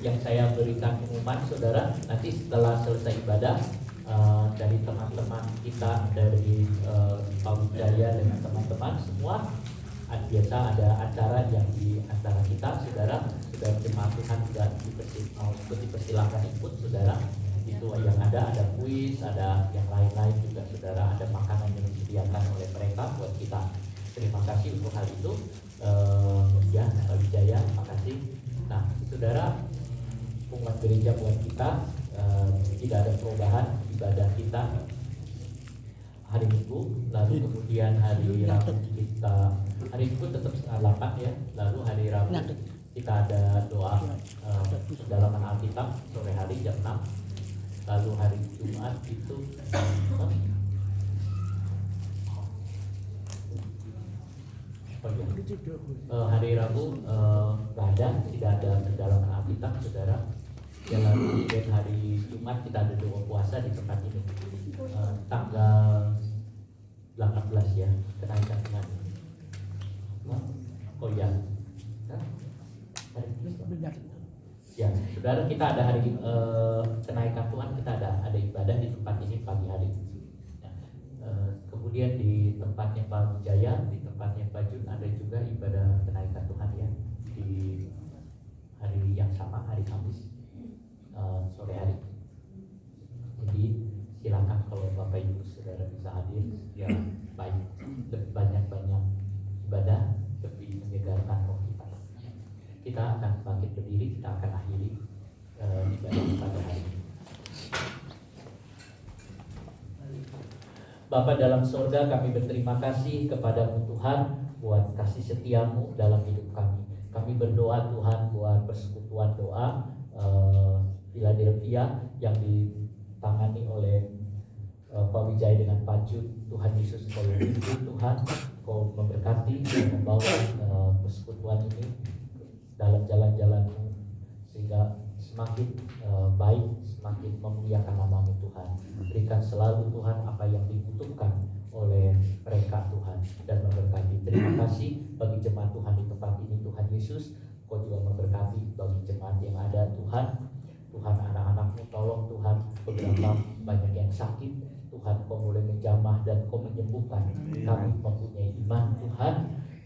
yang saya berikan pengumuman, saudara, nanti setelah selesai ibadah dari teman-teman kita dari Pak Wijaya dengan teman-teman semua, biasa ada acara yang di antara kita, saudara, saudara jemaat Tuhan juga dipersilakan ikut, saudara. Itu yang ada kuis, ada yang lain-lain juga, saudara, ada makanan yang disediakan oleh mereka buat kita. Terima kasih untuk hal itu. Ya, Pak Wijaya, terima kasih. Nah, saudara, umat gereja buat kita tidak ada perubahan ibadah kita hari Minggu, lalu kemudian hari Rabu kita, hari Minggu tetap setengah 8 ya, lalu hari Rabu kita ada doa pendalaman Alkitab sore hari jam 6, lalu hari Jumat itu hari Rabu tidak ada pendalaman Alkitab, saudara. Yang lalu kemudian hari Jumat kita ada doa puasa di tempat ini. Tanggal 18 ya, kenaikan Tuhan. Oh ya, ya, saudara, kita ada hari kenaikan Tuhan, kita ada ibadah di tempat ini pagi hari. Kemudian di tempatnya Pak Wijaya, di tempatnya Pak Jun ada juga ibadah kenaikan Tuhan ya di hari yang sama, hari Kamis sore hari. Jadi silakan kalau Bapak Ibu saudara bisa hadir, ya baik, lebih banyak ibadah, lebih menyegarkan roh kita. Kita akan bangkit berdiri, kita akan akhiri ibadah pada hari ini. Bapa dalam sorga, kami berterima kasih kepadamu Tuhan buat kasih setiamu dalam hidup kami. Kami berdoa Tuhan buat persekutuan doa Philadelphia yang ditangani oleh Pak Wijaya dengan Pak Jun. Tuhan Yesus, Kau pimpin Tuhan, Kau memberkati dan membawa persekutuan ini dalam jalan-jalan-Mu sehingga semakin baik, semakin memuliakan nama-Mu Tuhan. Berikan selalu Tuhan apa yang dibutuhkan oleh mereka Tuhan dan memberkati. Terima kasih bagi jemaat Tuhan di tempat ini Tuhan Yesus. Kau juga memberkati bagi jemaat yang ada Tuhan. Tuhan, anak-anak-Mu tolong Tuhan, beberapa banyak yang sakit Tuhan, Kau boleh menjamah dan Kau menyembuhkan. Kami mempunyai iman Tuhan,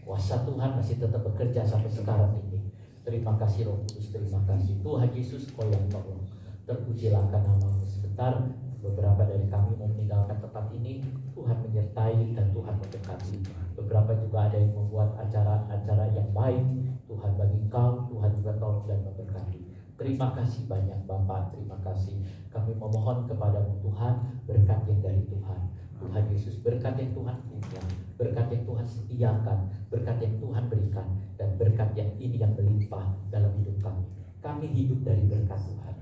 kuasa Tuhan masih tetap bekerja sampai sekarang ini. Terima kasih Roh Kudus, terima kasih Tuhan Yesus, Kau yang tolong. Terpujilah nama-Mu. Sebentar beberapa dari kami mau meninggalkan tempat ini, Tuhan menyertai dan Tuhan memberkati. Beberapa juga ada yang membuat acara-acara yang baik Tuhan bagi Engkau, Tuhan juga tolong dan memberkati. Terima kasih banyak Bapak, terima kasih. Kami memohon kepadamu Tuhan, berkat yang dari Tuhan. Tuhan Yesus, berkat yang Tuhan punya, berkat yang Tuhan sediakan, berkat yang Tuhan berikan, dan berkat yang ini yang melimpah dalam hidup kami. Kami hidup dari berkat Tuhan.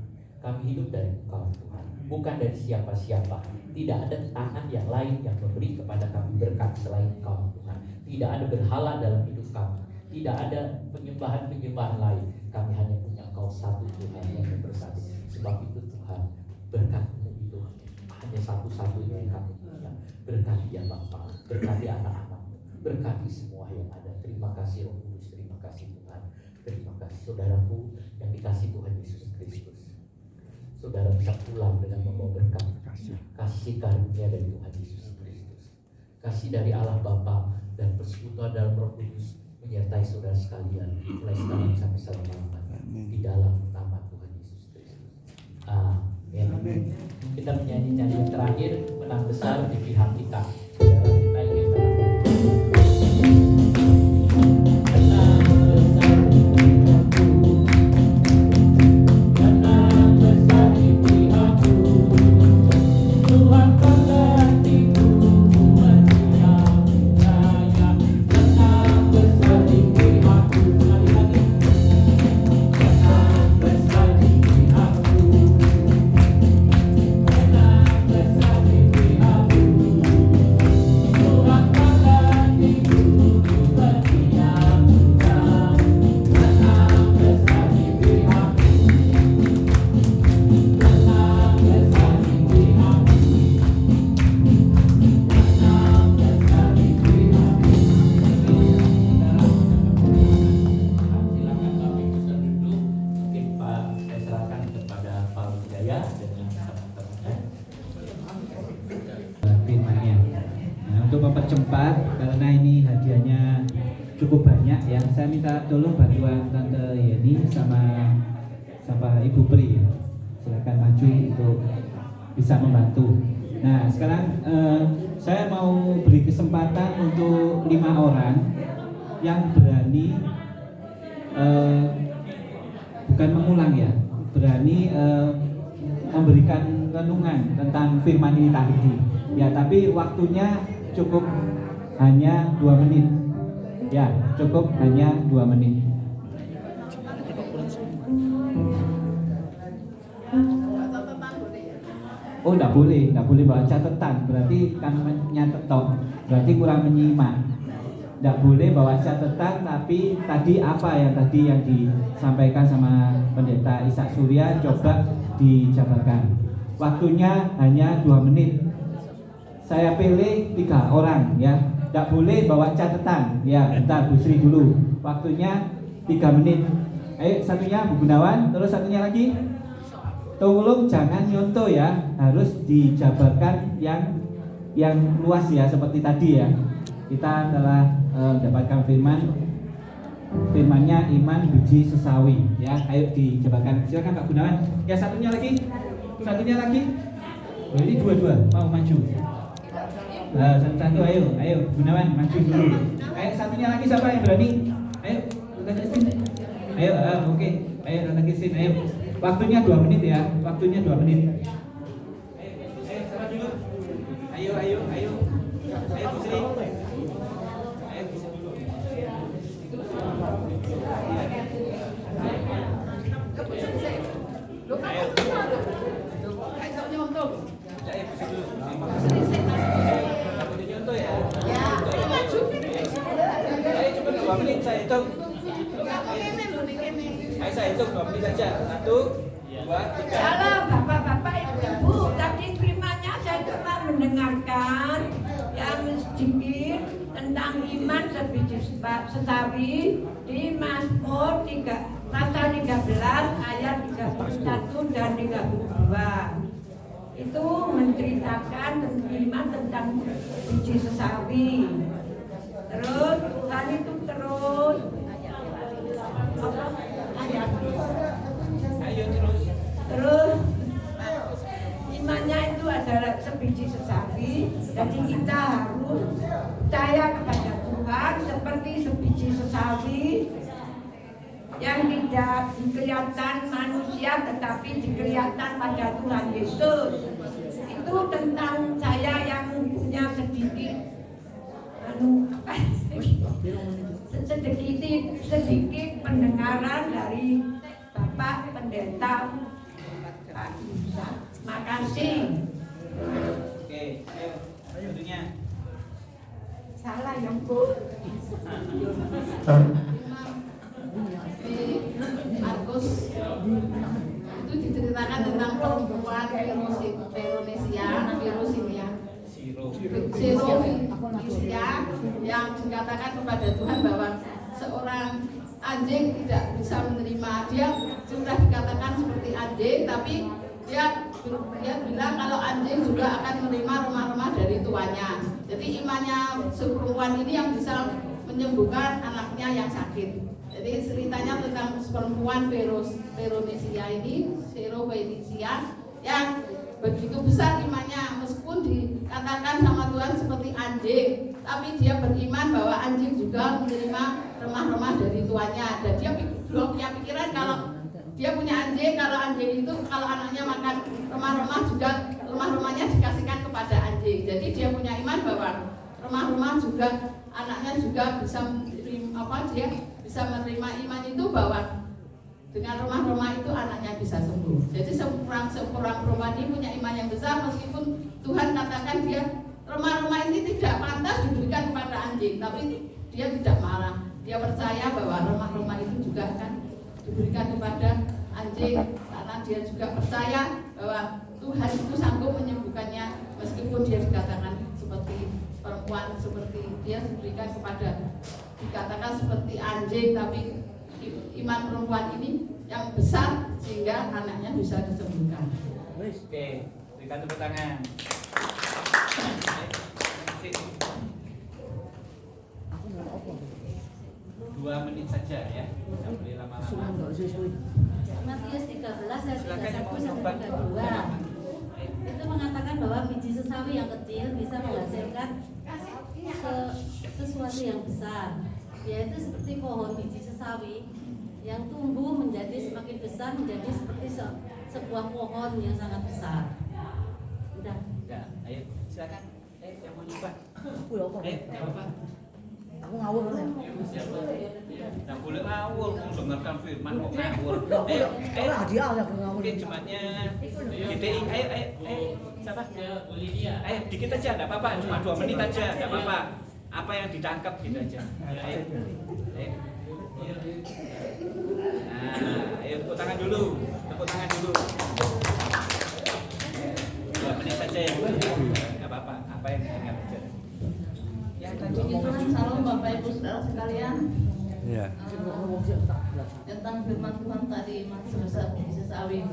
Kami hidup dari Engkau Tuhan, bukan dari siapa-siapa. Tidak ada tangan yang lain yang memberi kepada kami berkat selain Engkau Tuhan. Tidak ada berhala dalam hidup kami. Tidak ada penyembahan-penyembahan lain. Kami hanya punya Engkau satu Tuhan yang memberkati. Sebab itu Tuhan, berkat-Mu itu hanya satu-satunya yang kami punya. Berkati ya Bapa, berkati anak-anak-Mu, berkati semua yang ada. Terima kasih Roh Kudus, terima kasih Tuhan. Terima kasih saudaraku yang dikasih Tuhan Yesus Kristus. Saudara bisa pulang dengan membawa berkat, kasih karunia dari Tuhan Yesus Kristus, kasih dari Allah Bapa dan persekutuan dalam Roh Kudus menyertai saudara sekalian mulai sekarang sampai selama-lamanya di dalam nama Tuhan Yesus Kristus. Amin. Kita menyanyi nyanyian terakhir, menang besar di pihak kita. Saudara, kita ingin menang. Aku cepat karena ini hadiahnya cukup banyak ya. Saya minta tolong bantuan Tante Yeni sama Ibu Pri. Silakan maju untuk bisa membantu. Nah, sekarang saya mau beri kesempatan untuk 5 orang yang berani bukan mengulang ya, berani memberikan renungan tentang firman ini tadi. Ya, tapi waktunya cukup hanya 2 menit. Ya, cukup hanya 2 menit. Oh, enggak boleh bawa catatan. Berarti kan nyatet toh. Berarti kurang menyimak. Enggak boleh bawa catatan, tapi tadi apa yang disampaikan sama Pendeta Ishak Surya coba dijabarkan. Waktunya hanya 2 menit. Saya pilih 3 orang ya. Tidak boleh bawa catatan. Ya, bentar Bu Sri dulu. Waktunya 3 menit. Ayo, satunya Bu Gunawan, terus satunya lagi. Tolong jangan nyontoh ya. Harus dijabarkan yang luas ya, seperti tadi ya. Kita telah mendapatkan firmannya iman biji sesawi ya. Ayo dijabarkan. Silakan Pak Gunawan. Ya, satunya lagi. Oh, ini dua-dua mau maju. Satu, ayo Gunawan maju dulu. Ayo satunya lagi siapa yang berani? Ayo, ayo, oke. Ayo Tante Christine, ayo. Waktunya 2 menit ya. Waktunya 2 menit. Ayo, sama dulu. Ayo. Ayo Bu Sri. Ayo bisa dulu. Saya hitung 2 menit saja. 1, 2, 3. Halo Bapak-bapak, Ibu-ibu, tadi firman-Nya saya cuma mendengarkan yang sedikit tentang iman sebiji sesawi di Mazmur 3, pasal 13 ayat 31 dan 32. Itu menceritakan iman tentang biji sesawi. Terus Tuhan itu terus terus imannya itu adalah sebiji sesawi. Jadi kita harus percaya kepada Tuhan seperti sebiji sesawi yang tidak kelihatan manusia tetapi kelihatan pada Tuhan Yesus. Itu tentang saya yang punya sedikit sedikit pendengaran dari Bapak Pendeta Pak Yusa. Makasih. Oke, ayo. Tentunya. Salah yang Bu. Markus itu diceritakan tentang perempuan Veronesia yang dikatakan kepada Tuhan bahwa seorang anjing tidak bisa menerima. Dia sudah dikatakan seperti anjing, tapi dia bilang kalau anjing juga akan menerima remah-remah dari tuannya. Jadi imannya perempuan ini yang bisa menyembuhkan anaknya yang sakit. Jadi ceritanya tentang perempuan Veronesia yang begitu besar imannya, meskipun dikatakan sama Tuhan seperti anjing, tapi dia beriman bahwa anjing juga menerima remah-remah dari tuannya. Dan dia belum punya pikiran kalau dia punya anjing, kalau anjing itu kalau anaknya makan remah-remah juga remah-remahnya dikasihkan kepada anjing. Jadi dia punya iman bahwa remah-remah juga anaknya juga bisa dia bisa menerima iman itu bahwa dengan rumah-rumah itu anaknya bisa sembuh. Jadi seorang perempuan ini punya iman yang besar, meskipun Tuhan katakan dia rumah-rumah ini tidak pantas diberikan kepada anjing, tapi dia tidak marah. Dia percaya bahwa rumah-rumah itu juga akan diberikan kepada anjing, karena dia juga percaya bahwa Tuhan itu sanggup menyembuhkannya, meskipun dia dikatakan seperti perempuan, seperti dia diberikan dikatakan seperti anjing, tapi iman perempuan ini yang besar sehingga anaknya bisa disembuhkan. Oke, berikan tepuk tangan. 2 menit saja ya. Tidak boleh lama-lama. Matius 13 ayat 31 sampai 32 itu mengatakan bahwa biji sesawi yang kecil bisa menghasilkan sesuatu yang besar, yaitu seperti pohon biji sesawi yang tumbuh menjadi semakin besar menjadi seperti sebuah pohon yang sangat besar. Udah. Ya, ayo silakan. Yang mau coba. Bapak. Aku ngawur. Tidak boleh ngawur, mendengarkan firman kok ngawur. Ora hadiah ya ngawur. Oke, jemaatnya GTI. Ayo. Siapa? Bu Lydia. Ayo, dikit aja, enggak apa-apa. Cuma 2 menit aja, enggak apa-apa. Apa yang ditangkap gitu aja. Ayo. Nah, ayo tepuk tangan dulu. 2 menit saja ya. Enggak apa-apa. Apa yang ditangkap aja. Puji Tuhan, salam Bapak Ibu Saudara sekalian. Iya. Tentang firman Tuhan tadi masih sebesar biji sesawi.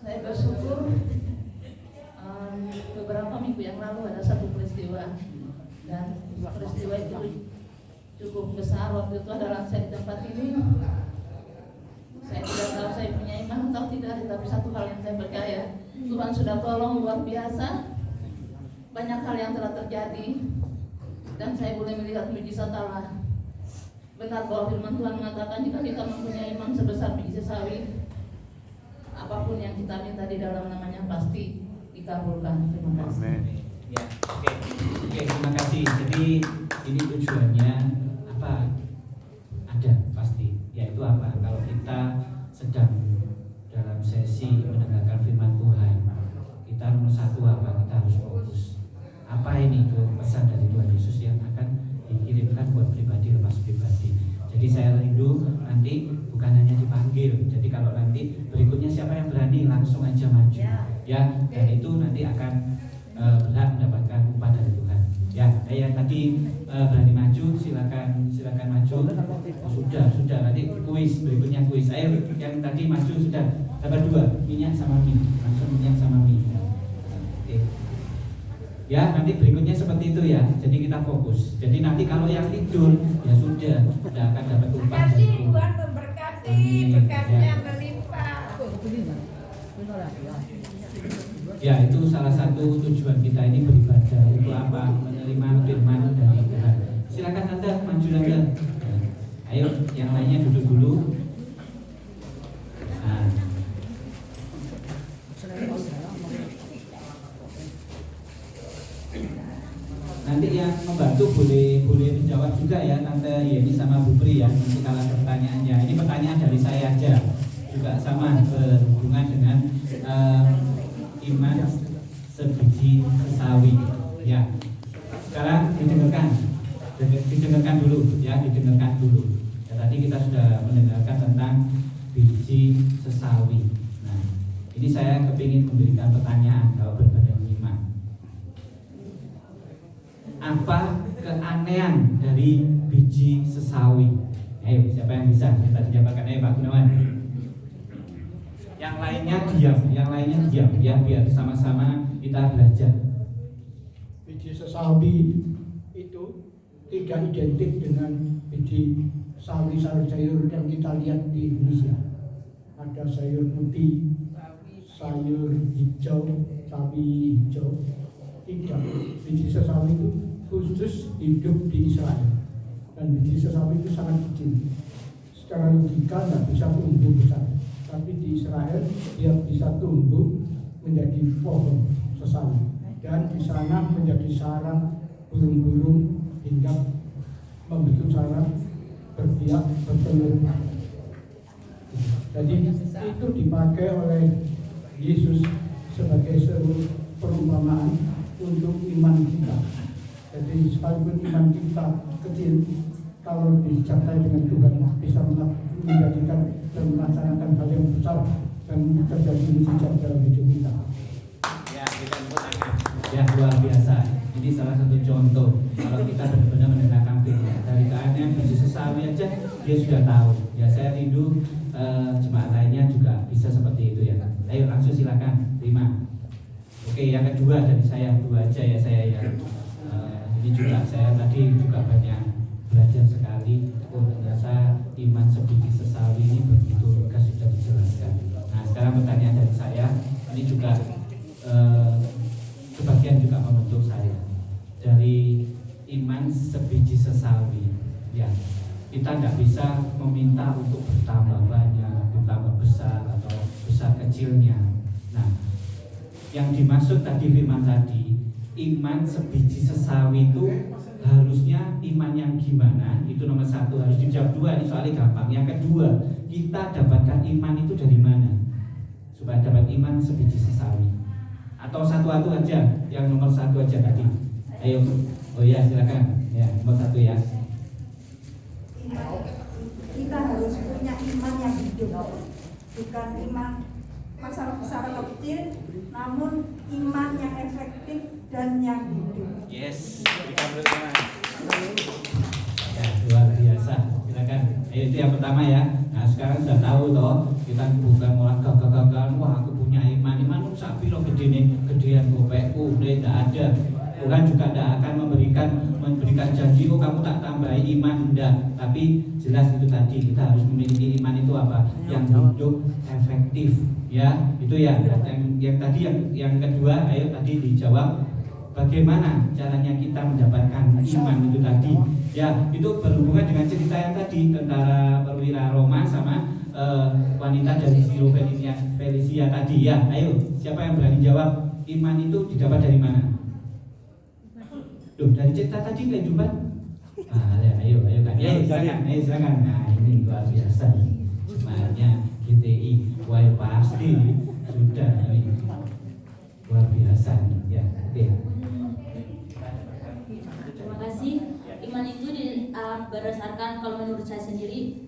Saya bersyukur beberapa minggu yang lalu ada satu peristiwa, dan peristiwa itu cukup besar. Waktu itu adalah saya di tempat ini. Saya tidak tahu saya punya iman atau tidak, tapi satu hal yang saya percaya, Tuhan sudah tolong luar biasa. Banyak hal yang telah terjadi dan saya boleh melihat mujizat Allah. Benar bahwa firman Tuhan mengatakan jika kita mempunyai iman sebesar biji sesawi, apapun yang kita minta di dalam namanya pasti dikabulkan. Terima kasih. Amin. Ya, oke, terima kasih. Jadi ini tujuannya apa? Ada pasti. Yaitu apa? Kalau kita sedang dalam sesi mendengarkan firman Tuhan, kita nomor 1 apa? Kita harus fokus. Apa ini pesan dari Tuhan Yesus yang akan dikirimkan buat pribadi lepas pribadi. Jadi saya rindu nanti bukan hanya dipanggil. Jadi kalau nanti berikutnya siapa yang berani langsung aja maju, ya. Dan itu nanti akan berhak mendapatkan upah dari Tuhan. Ya, yang tadi berani maju silakan maju. Sudah nanti kuis berikutnya kuis. Ayo yang tadi maju sudah dapat 2 minyak sama mie, langsung minyak sama mie. Oke. Ya, nanti berikutnya seperti itu ya. Jadi kita fokus. Jadi nanti kalau yang tidur ya sudah tidak akan dapat upah dari Kasih Tuhan. Tuhan memberkati, Amin. berkatnya Ya. melimpah. Ya, itu salah satu tujuan kita ini beribadah untuk apa? Menerima firman dari Tuhan. Silakan Anda maju Anda. Ayo, yang lainnya duduk dulu. Nah. Nanti yang membantu boleh menjawab juga ya Tante Yeni sama Bu Pri ya. Nanti kalau ada pertanyaannya. Ini pertanyaan dari saya aja. Juga sama berhubungan dengan iman sebiji sesawi. Ya. Sekarang didengarkan dulu ya, didengarkan dulu. Ya, tadi kita sudah mendengarkan tentang biji sesawi. Nah, ini saya kepingin memberikan pertanyaan kalau berbadan iman. Apa keanehan dari biji sesawi? Ayo, siapa yang bisa? Kita dijawabkan. Ayo Pak Gunawan. Yang lainnya diam ya, biar sama-sama kita belajar. Biji sesawi itu tidak identik dengan biji sawi sayur yang kita lihat di Indonesia. Ada sayur putih, sayur hijau, sawi hijau. Tidak, biji sesawi itu khusus hidup di Israel. Dan biji sesawi itu sangat kecil. Secara logika tidak bisa tumbuh besar. Tapi di Israel dia bisa tumbuh menjadi pohon sesawi. Dan di sana menjadi sarang burung-burung hingga membentuk sarang berbiak bertelur. Jadi itu dipakai oleh Yesus sebagai sebuah perumpamaan untuk iman kita. Jadi sekalipun iman kita kecil, kalau disertai dengan Tuhan bisa menjadikan dan melaksanakan hal yang besar dan terjadi mujizat dalam hidup kita. Ya, kita ya luar biasa. Ini salah satu contoh kalau kita benar-benar mendengarkan firman dari keanehan biji sesawi aja dia sudah tahu. Ya, saya rindu jemaat lainnya juga bisa seperti itu ya. Ayo langsung silakan terima. Oke, yang kedua dari saya 2 aja ya saya ya. Ini juga saya tadi juga banyak belajar sekali. Oh ternyata iman sebiji sesawi ini begitu lugas sudah dijelaskan. Nah sekarang pertanyaan dari saya, ini juga sebagian juga membentuk saya. Dari iman sebiji sesawi, ya kita nggak bisa meminta untuk bertambah banyak, bertambah besar atau besar kecilnya. Nah, yang dimaksud tadi firman tadi, iman sebiji sesawi itu harusnya iman yang gimana? Itu nomor satu, harus dijawab dua, ini soalnya gampang. Yang kedua, kita dapatkan iman itu dari mana? Supaya dapat iman sebiji sesawi. Atau satu-satu aja, yang nomor satu aja tadi. Ayo, oh ya silakan. Ya, nomor satu ya. Kita harus punya iman yang hidup, bukan iman masalah besar atau kecil, namun iman yang efektif dan yang hidup. Yes, ya luar biasa. Silakan. Itu yang pertama ya. Nah sekarang sudah tahu toh, kita bukan malah gagah-gagahan. Wah aku punya iman sapi lo gede nih, gedean gopekku, udah tidak ada. Tuhan juga tidak akan memberikan janji, oh kamu tak tambahi iman, enggak. Tapi jelas itu tadi, kita harus memiliki iman itu apa? Yang hidup efektif, ya. Itu ya. Yang tadi yang kedua, ayo tadi dijawab. Bagaimana caranya kita mendapatkan iman itu tadi? Ya, itu berhubungan dengan cerita yang tadi, tentara perwira Roma sama wanita dari Silo Felicia tadi ya. Ayo, siapa yang berani jawab? Iman itu didapat dari mana? Duh, dari cerita tadi kehidupan. Ayo kan. Ayo silakan. Nah, ini luar biasa nih. Sebenarnya GTI, wah pasti sudah ini luar biasa nih. Ya, oke. Terima kasih. Iman itu berdasarkan, kalau menurut saya sendiri,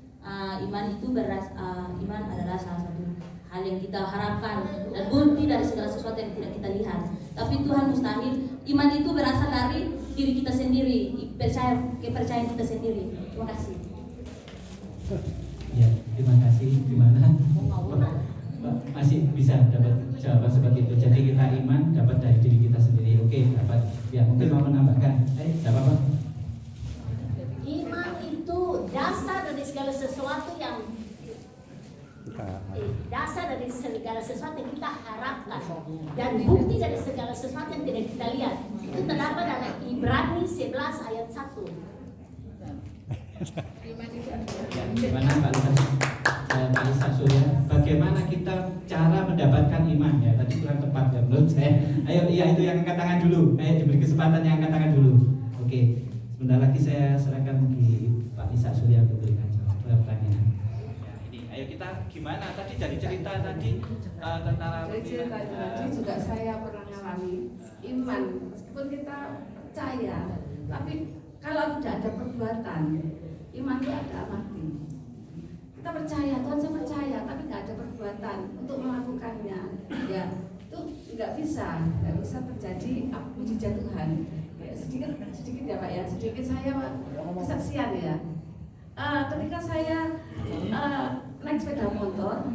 iman adalah salah satu hal yang kita harapkan dan bukti dari segala sesuatu yang tidak kita lihat. Tapi Tuhan mustahil. Iman itu berasal dari diri kita sendiri, kepercayaan kita sendiri. Terima kasih. Ya, terima kasih. Gimana? Masih bisa dapat jawaban seperti itu. Jadi kita iman dapat dari diri kita sendiri. Oke, dapat. Ya, mungkin mau menambahkan. Tidak apa-apa. Iman itu dasar dari segala sesuatu yang yang kita harapkan dan bukti dari segala sesuatu yang tidak kita lihat. Itu terdapat dalam Ibrani 11 ayat 1. Gimana Pak Lisa Surya? Bagaimana kita cara mendapatkan iman ya? Tadi kurang tepat ya menurut saya. Ayo, iya itu yang angkat tangan dulu. Ayo diberi kesempatan yang angkat tangan dulu. Oke, sebentar lagi saya serahkan mungkin Pak Lisa Surya untuk berikan jawab pertanyaan. Ya, ini, ayo kita gimana? Tadi dari cerita tadi tentara. Dari cerita tadi juga saya pernah mengalami iman, meskipun kita percaya, tapi kalau tidak ada perbuatan, iman itu ada mati. Kita percaya, Tuhan saya percaya, tapi nggak ada perbuatan untuk melakukannya, ya itu nggak bisa terjadi mujizat Tuhan. Ya, sedikit ya Pak ya, sedikit saya kesaksian ya. Ketika saya naik sepeda motor,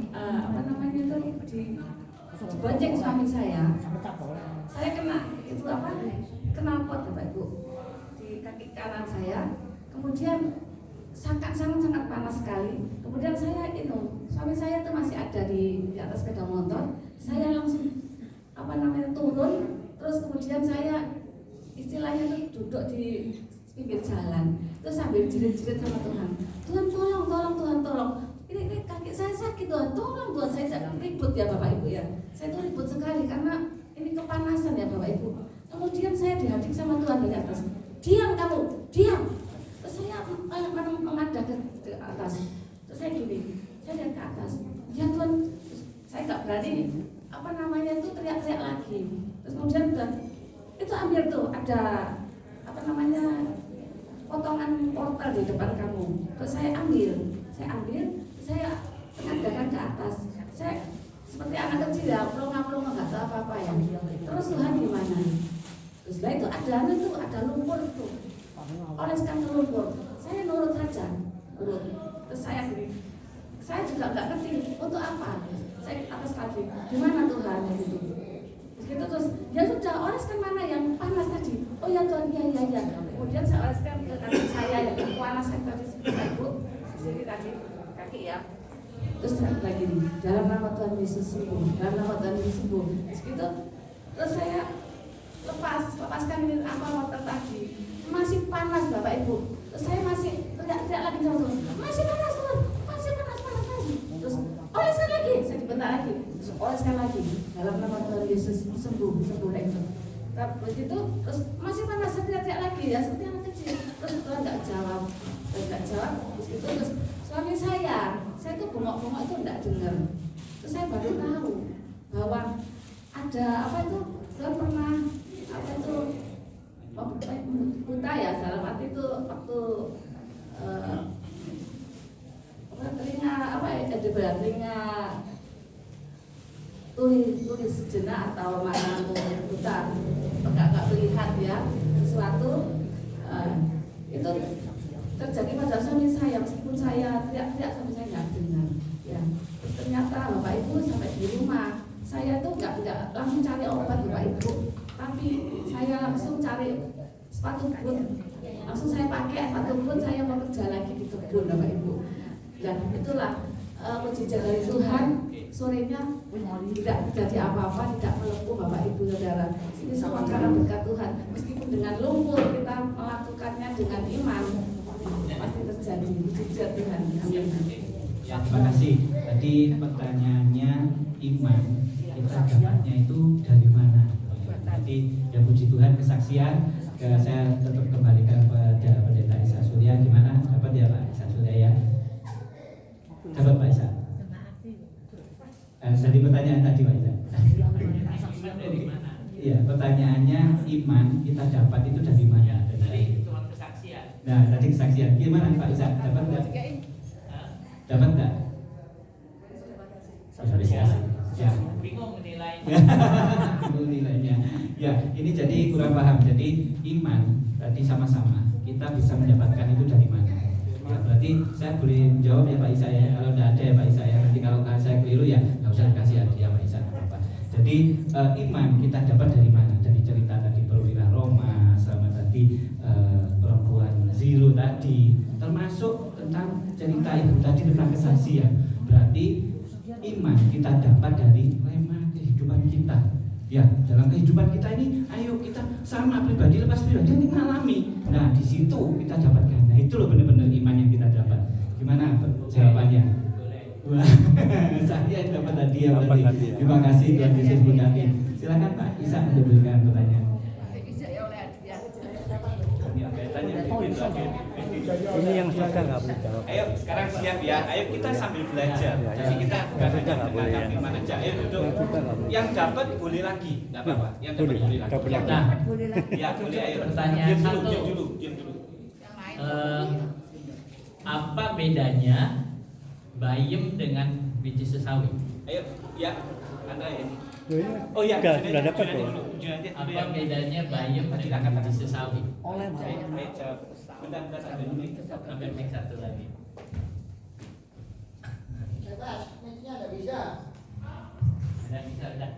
dibonceng suami saya kena pot Bapak Ibu di kaki kanan saya, kemudian sangat panas sekali. Kemudian suami saya itu masih ada di atas sepeda motor. Saya langsung turun, terus kemudian saya istilahnya itu duduk di pinggir jalan, terus sambil jerit-jerit sama Tuhan, tolong Tuhan, tolong. Ini kaki saya sakit Tuhan, tolong Tuhan. Saya ribut ya Bapak Ibu ya. Saya tuh ribut sekali karena ini kepanasan ya Bapak Ibu. Kemudian saya dihadik sama Tuhan dari atas. Diam kamu, diam. Terus saya menghadap ke atas. Terus saya gini, saya lihat ke atas. Ya Tuhan, saya nggak berani itu teriak-teriak lagi. Terus kemudian itu ambil tuh ada potongan portal di depan kamu. Terus saya ambil, saya mengadakan ke atas. Saya seperti anak kecil ya, pelonga-pelonga nggak tahu apa-apa ya. Terus Tuhan gimana? Terus setelah itu ada lumpur tuh, oleskan ke lumpur. Saya nurut saja, Terus saya juga nggak ngerti untuk apa. Saya ke atas lagi, gimana Tuhan gitu. Terus ya sudah, oleskan mana yang panas tadi? Oh ya Tuhan, ya. Kemudian saya oleskan ke kaki saya yang panas saya tadi sebentar Bu, di sini tadi kaki ya. Terus lagi nih, dalam nama Tuhan Yesus sembuh, dalam nama Tuhan Yesus sembuh. Segitu, terus saya lepaskan ini apa motor tadi, masih panas Bapak Ibu. Terus saya masih teriak-teriak lagi sama Tuhan, masih panas Tuhan, masih panas. Terus oleskan lagi, saya dibentak lagi, terus oleskan lagi, dalam nama Tuhan Yesus sembuh itu. Begitu, terus masih panas, saya teriak-teriak lagi ya seperti anak kecil. Terus Tuhan nggak jawab, terus itu terus suami saya itu bongok-bongok itu enggak dengar. Terus saya baru tahu bahwa ada apa itu, Tuhan pernah apa itu buta ya, dalam arti itu waktu telinga apa ya, telinga tulis sejenak atau mana buta, nggak melihat ya sesuatu itu terjadi pada suami saya, meskipun saya teriak-teriak sampai saya nggak dengar ya. Terus ternyata Bapak Ibu sampai di rumah saya tuh nggak langsung cari obat Bapak Ibu, tapi saya langsung cari sepatu boot, langsung saya pakai sepatu boot, saya mau kerja lagi di kebun Bapak Ibu. Dan itulah mujizat dari Tuhan, sorenya tidak terjadi apa-apa, tidak melepuh Bapak Ibu Saudara. Ini semua karena berkat Tuhan. Meskipun dengan lumpur kita melakukannya dengan iman, pasti terjadi mujizat Tuhan. Amin. Ya, terima kasih. Tadi pertanyaannya iman kita dapatnya itu dari mana? Tadi ya puji Tuhan kesaksian. Saya tetap kembalikan pada Pendeta Isa Surya. Gimana? Dapat ya Pak Isa Surya ya? Dapat Pak Isa. Tadi pertanyaan tadi Pak Isa. Iya, pertanyaannya iman kita dapat itu dari mana? Dari cuma kesaksian. Nah, tadi kesaksian. Gimana Pak Isa? Dapat nggak? Dapat nggak? Ya. Bingung menilainya. Bingung nilainya. Ya, ini jadi kurang paham. Jadi iman tadi sama-sama kita bisa mendapatkan itu dari mana? Ya, berarti saya boleh jawab ya Pak Isa ya. Kalau tidak ada ya Pak Isa ya. Nanti kalau saya keliru ya nggak usah dikasih hadiah Pak Isa. Jadi iman kita dapat dari mana? Dari cerita tadi perwira Roma, sama tadi perempuan Ziro tadi, termasuk tentang cerita ibu tadi tentang kesaksian. Berarti iman kita dapat dari rema kehidupan kita. Ya, dalam kehidupan kita ini, ayo kita sama pribadi lepas pribadi ini mengalami. Nah, di situ kita dapatkan. Nah, itu loh benar-benar iman yang kita dapat. Gimana jawabannya? Wah, saya dapat hadiah berarti. Terima kasih Tuhan Yesus berkati. Silakan Pak Isa untuk berikan pertanyaan. Ini yang suka nggak boleh jawab. Ayo sekarang siap ya. Ayo kita sambil belajar. Jadi kita bukan hanya mendengarkan firman aja. Ayo duduk. Yang dapat boleh lagi, nggak apa-apa. Yang dapat boleh lagi. Nah, Ya boleh. Ayo pertanyaan diam satu. dulu. Apa bedanya bayem dengan biji sesawi? Ayo ya. Anda ya. Oh iya, sudah dapat loh. Apa bedanya bayem dengan biji sesawi? Oleh Bentar, sambil dulu. Ambil mic satu lagi. Bebas, mic-nya nggak bisa. Udah bisa, udah.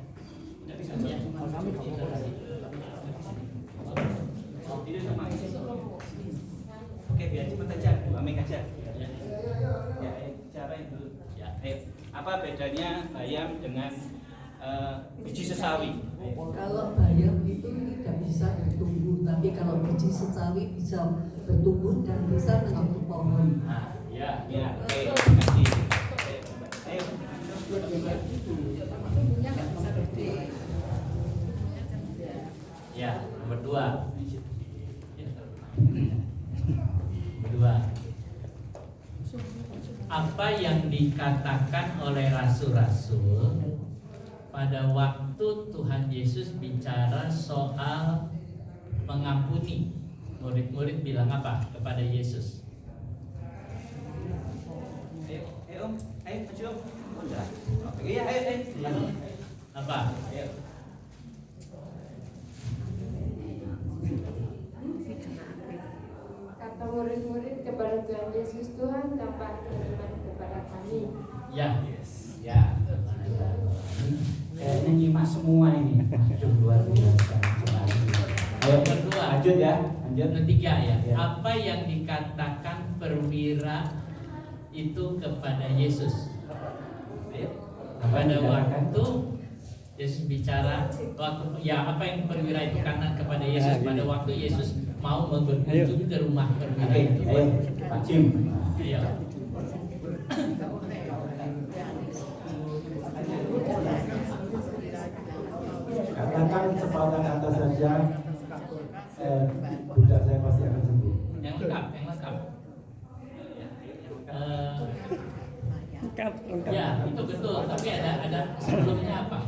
Udah bisa. Oke, biar cepat aja. Dua mic aja. Ya, carain dulu. Ya, ayo. Apa bedanya bayam dengan biji sesawi? Kalau bayam itu tidak bisa bertumbuh, tapi kalau biji sesawi bisa bertumbuh dan bisa menjadi pohon. Nah, ya. Ya, oke, terima kasih. Ayo. Ya, nomor dua. Kedua, apa yang dikatakan oleh rasul-rasul pada waktu Tuhan Yesus bicara soal mengampuni? Murid-murid bilang apa kepada Yesus? Ayo Om, ayo maju Om. Udah. Iya, ayo. Apa? Ayo. Kata murid-murid kepada Tuhan Yesus, Tuhan tampak beriman kepada kami. Ya, ya. Kayaknya nyimak semua ini. Aduh, luar biasa. Ayo, Kedua. lanjut ya, lanjut. Nomor 3 ya. Ya. Apa yang dikatakan perwira itu kepada Yesus? Pada waktu Yesus bicara, apa yang perwira itu karena kepada Yesus pada waktu Yesus mau berkunjung ke rumah perwira itu. Ayo, Pak Jim. Iya. Katakan sepatah kata saja, budak saya pasti akan sembuh. Yang lengkap. Ya, itu betul. Tapi ada sebelumnya apa?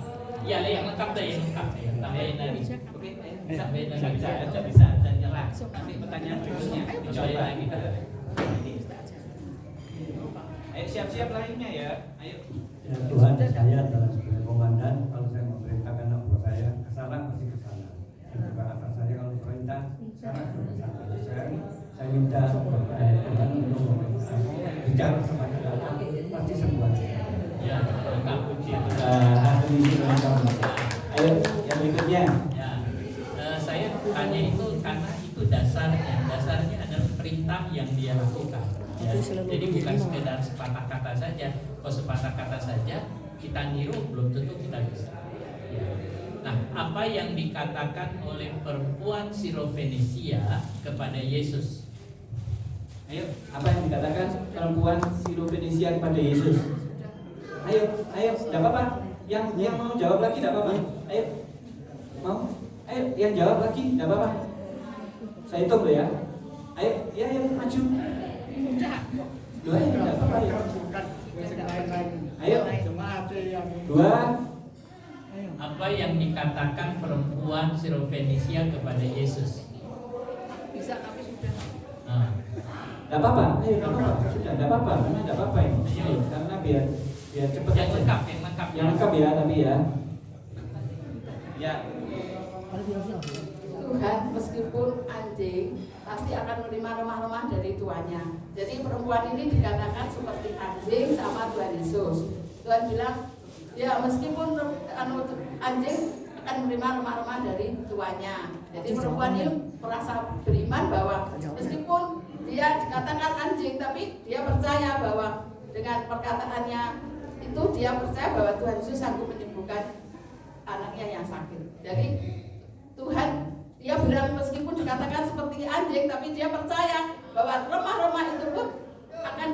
Ya, yang lengkap deh, yang lengkap. Ya, tambahin lagi. Oke, tambahin lagi. Bisa dan nyerah. Nanti pertanyaan berikutnya dicoba lagi. Ayo siap-siap lainnya ya. Ayo. Ya, Tuhan, saya adalah sebagai komandan. Kalau saya memerintahkan anak buah saya ke sana, pasti ke sana. Dan juga atas saya kalau perintah, sana ke sana. Saya minta Tuhan untuk bicara kepada Allah, pasti sembuh. Ya, lengkap puji. Ayo, yang berikutnya. Ya, saya tanya itu karena itu dasarnya adalah perintah yang dia lakukan. Ya, jadi bukan sekedar sepatah kata saja. Kalau sepatah kata saja kita niru belum tentu kita bisa. Ya. Nah, apa yang dikatakan oleh perempuan Sirofenisia kepada Yesus? Ayo, apa yang dikatakan perempuan Sirofenisia kepada Yesus? Ayo, tidak apa-apa. Yang mau jawab lagi tidak apa-apa. Ayo, mau? Ayo, yang jawab lagi tidak apa-apa. Saya hitung loh ya. Ayo, ya, maju. Dua, tidak apa-apa ya. Ayo, 2. Apa yang dikatakan perempuan Sirofenisia kepada Yesus? Bisa tapi sudah. Tidak apa-apa. Ayo, tidak apa-apa. Sudah, tidak apa-apa. Memang tidak apa-apa ini. Ayo, karena biar cepat. Yang lengkap. Yang lengkap ya, tapi ya. Ya. Tuhan meskipun anjing pasti akan menerima remah-remah dari tuannya. Jadi perempuan ini dikatakan seperti anjing sama Tuhan Yesus. Tuhan bilang, ya meskipun anjing akan menerima remah-remah dari tuannya. Jadi perempuan ini merasa beriman bahwa meskipun dia dikatakan anjing, tapi dia percaya bahwa dengan perkataannya itu dia percaya bahwa Tuhan Yesus sanggup menyembuhkan anaknya yang sakit. Jadi Tuhan, dia bilang meskipun dikatakan seperti anjing, tapi dia percaya bahwa remah-remah itu pun akan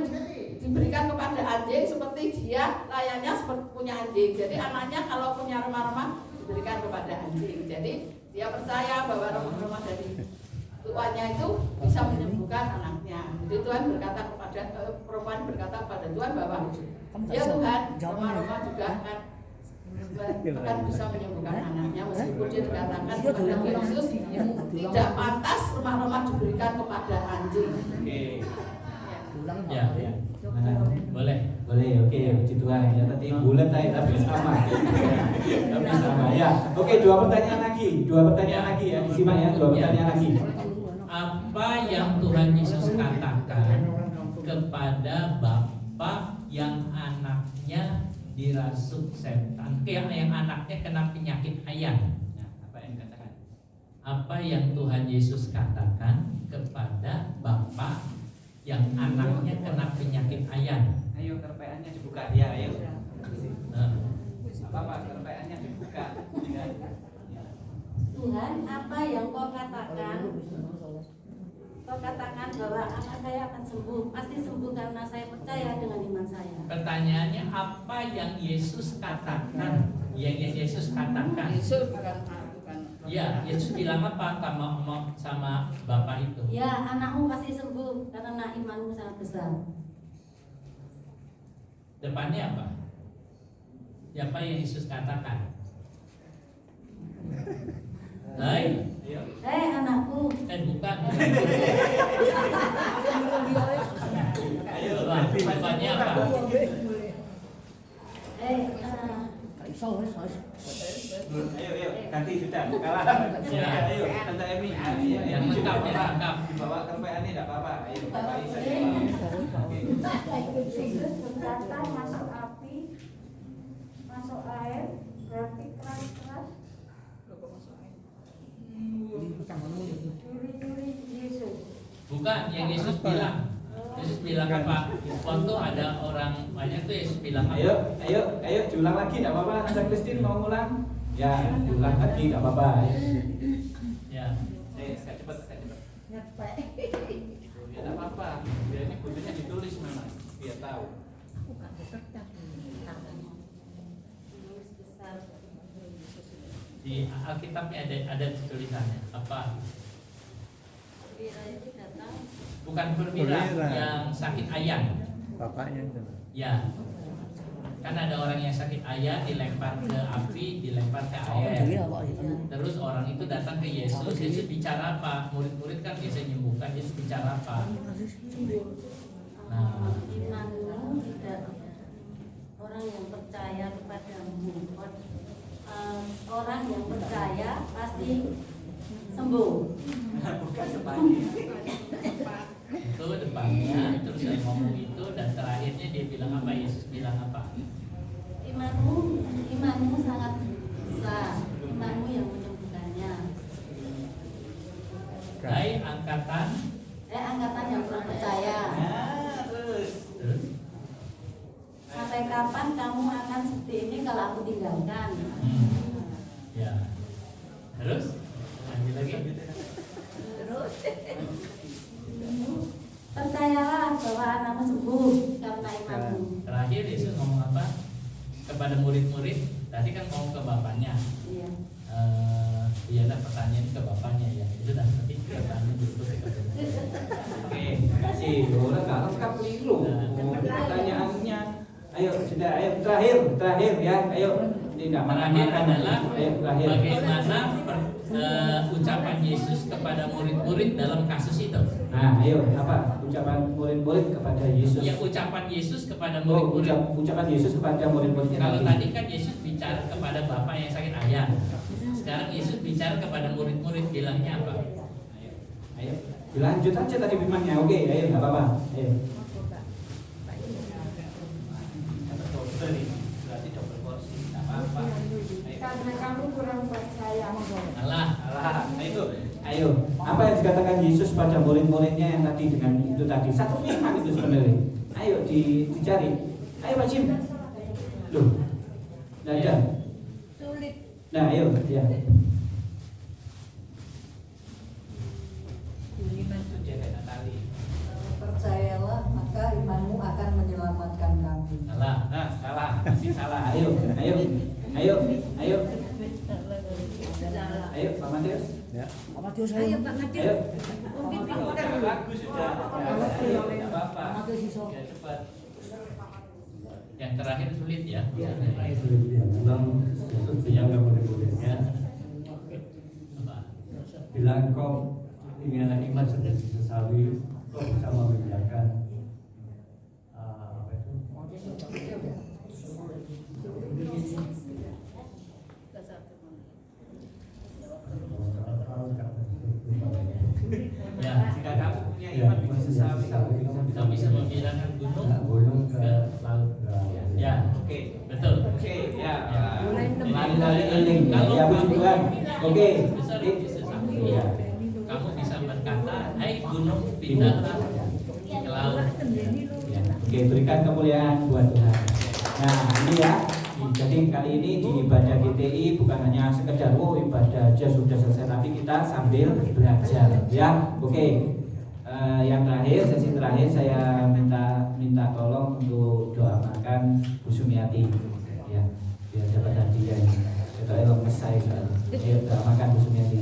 diberikan kepada anjing seperti dia layaknya seperti punya anjing. Jadi anaknya kalau punya remah-remah diberikan kepada anjing. Jadi dia percaya bahwa remah-remah dari tuannya itu bisa menyembuhkan anaknya. Jadi Tuhan berkata kepada perempuan berkata kepada Tuhan bahwa ya Tuhan, remah-remah juga akan bisa menyembuhkan anaknya meskipun dia dikatakan kepada Yesus tidak pantas remah-remah diberikan kepada anjing. Ya. Boleh. Oke, puji Tuhan. Ya tadi bulat tapi sama. Tapi sama ya. Oke, 2 pertanyaan lagi ya. Disimak ya, 2 pertanyaan lagi. Apa yang Tuhan Yesus katakan kepada bapak yang anaknya dirasuk setan, yang anaknya kena penyakit ayan? Nah, apa yang dikatakan? Apa yang Tuhan Yesus katakan kepada bapak yang anaknya kena penyakit ayan? Ayo, kerpeannya dibuka ya, ayo. Apa kerpeannya dibuka? Ya. Tuhan, apa yang kau katakan? Kau katakan bahwa anak saya akan sembuh, pasti sembuh karena saya percaya dengan iman saya. Pertanyaannya, apa yang Yesus katakan? Yang Yesus katakan. Yesus bukan. Ya, Yesus bilang apa sama bapak itu? Ya, anakmu pasti sembuh karena imanmu sangat besar. Depannya apa? Apa yang Yesus katakan? Hai, anakku. Bukan. Ayo, depannya apa? Ayo, ganti sudah. Kalah. Ya. Ayo, Tante Emi. Yang lengkap. Dibawa kerpeannya tidak apa-apa. Ayo, bapak saja. Berkata masuk api, masuk air, berarti keras-keras. Bukan, yang Yesus bilang. Yesus bilang apa? Waktu ada orang banyak tuh Yesus bilang apa? Ayo diulang lagi, tidak apa-apa. Ada Kristin mau ulang? Ya, diulang lagi, tidak apa-apa. Ya, saya cepat. Ya, tidak apa-apa. Biar ini kuncinya ditulis memang, biar tahu. Di Alkitabnya ada tulisannya apa? Bukan perwira yang sakit ayan. Bapaknya itu. Ya. Kan ada orang yang sakit ayan dilempar ke api, dilempar ke air. Terus orang itu datang ke Yesus. Yesus bicara apa? Murid-murid kan biasa menyembuhkan. Yesus bicara apa? Nah, imanmu tidak orang yang percaya kepadamu. Orang yang percaya pasti sembuh. bukan depannya. Itu depannya, terus dia ngomong itu, dan terakhirnya dia bilang apa? Yesus bilang apa? Imanmu sangat besar. Imanmu yang menyembuhkannya. Hai angkatan yang kurang percaya. Terus Sampai kapan kamu akan seperti ini kalau aku tinggalkan? Ya. Terus lanjut lagi. Terus percayalah bahwa anakmu sembuh karena imanmu. Terakhir Yesus ngomong apa? Kepada murid-murid. Tadi kan ngomong ke bapaknya. Iya. Iya, ada pertanyaan ke bapaknya ya. Itu dah nanti pertanyaan berikutnya. Oke, terima kasih. Orang nggak lengkap keliru. Pertanyaannya, ayo sudah, ayo terakhir ya, ayo. Tidak terakhir adalah terakhir. Bagaimana ucapan Yesus kepada murid-murid dalam kasus itu. Nah, ayo apa ucapan murid-murid kepada Yesus? Ya, ucapan Yesus kepada murid-murid. Ucapan Yesus kepada murid-muridnya. Kalau tadi kan Yesus bicara kepada bapak yang sakit ayan. Sekarang Yesus bicara kepada murid-murid, bilangnya apa? Ayo, dilanjut aja tadi firman-nya. Oke, ayo nggak apa-apa. Ayo. Berarti double porsi, nggak apa-apa. Karena kamu kurang percaya. Alah. Nah itu, ayo. Apa yang dikatakan Yesus pada murid-muridnya yang tadi dengan itu tadi? Satu firman itu sebenarnya. Ayo dicari. Ayo Pak Jim. Loh, nggak ada. Sulit. Nah, ayo, ya. Percayalah maka imanmu akan menyelamatkan kamu. Salah, masih salah. Ayo, Pak Matius. Ya. Pak Matius, ayo. Ayo. Lagu sudah. Ayo, nggak apa-apa. Ya, cepat. Yang terakhir sulit ya. Sulit ya. Memang Yesus bilang ke murid-muridnya, bila engkau ingin iman seperti sesawi, kau bisa membedakan apa itu? Ya, jika kamu punya iman sesawi, kamu bisa membedakan gunung ke laut. Ya, oke, betul. Oke, ya. Ya, puji Tuhan. Oke. Ya. Kamu bisa berkata, "Hai gunung, pindahlah ke laut." Ya. Oke, berikan kemuliaan buat Tuhan. Nah, ini ya. Jadi kali ini di ibadah GTI bukan hanya sekedar ibadah aja sudah selesai, tapi kita sambil belajar. Ya, oke. Yang terakhir, sesi terakhir saya minta tolong untuk doakan Bu Sumiati, ya, biar dapat hadiah ini. Kita elok mesai soalnya. Ayo doakan Bu Sumiati.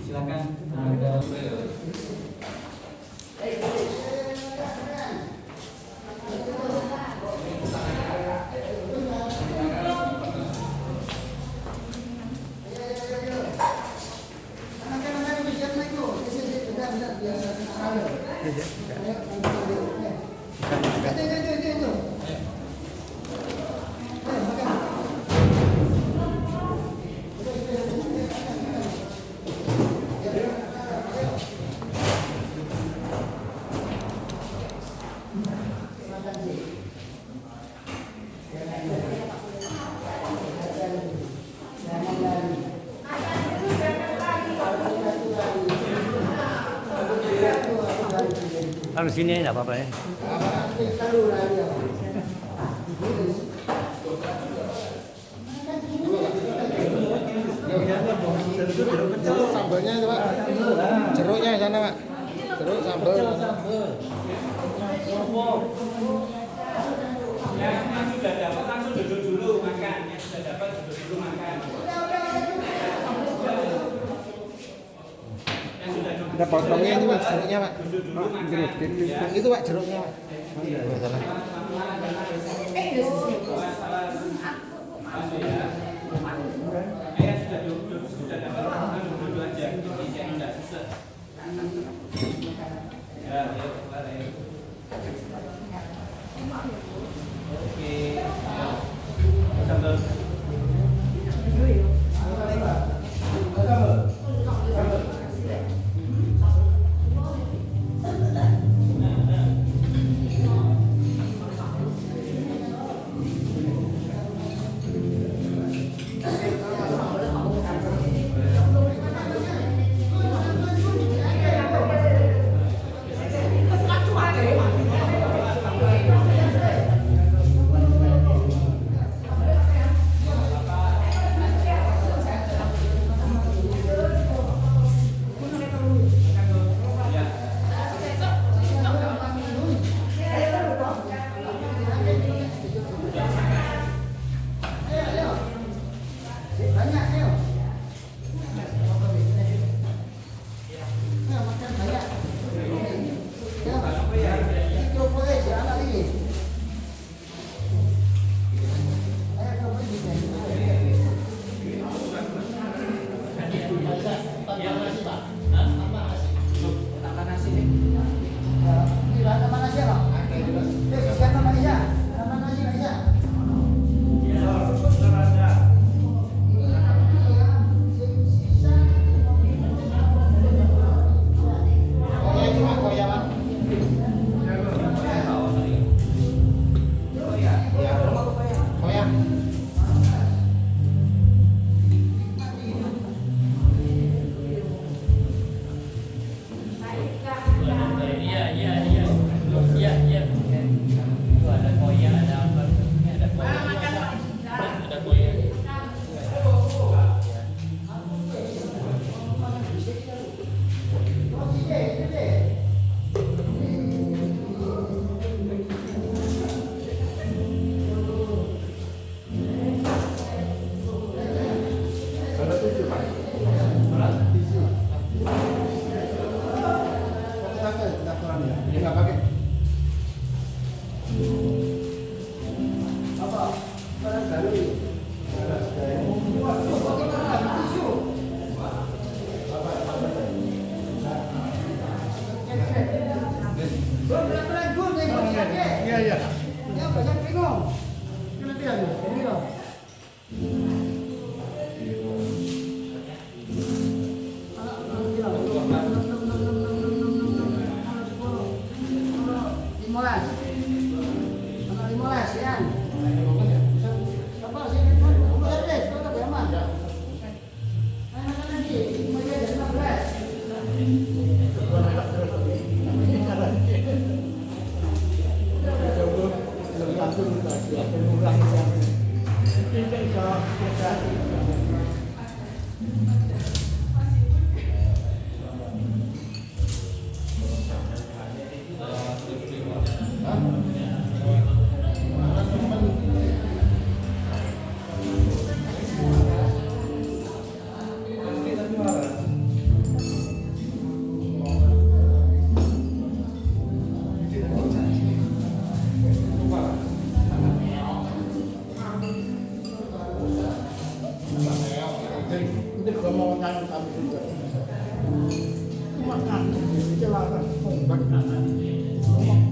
Silakan. Taruh sini enggak apa-apa ya. Sambalnya itu Pak. Jeruknya di sana Pak. Jeruk sambal. Yang sudah dapat langsung duduk dulu makan. Yang sudah dapat duduk dulu makan. Kita potongnya itu Pak, jeruknya Pak. Itu Pak jeruknya Pak.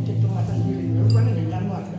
Kecamatan sendiri, rupanya dengan warga.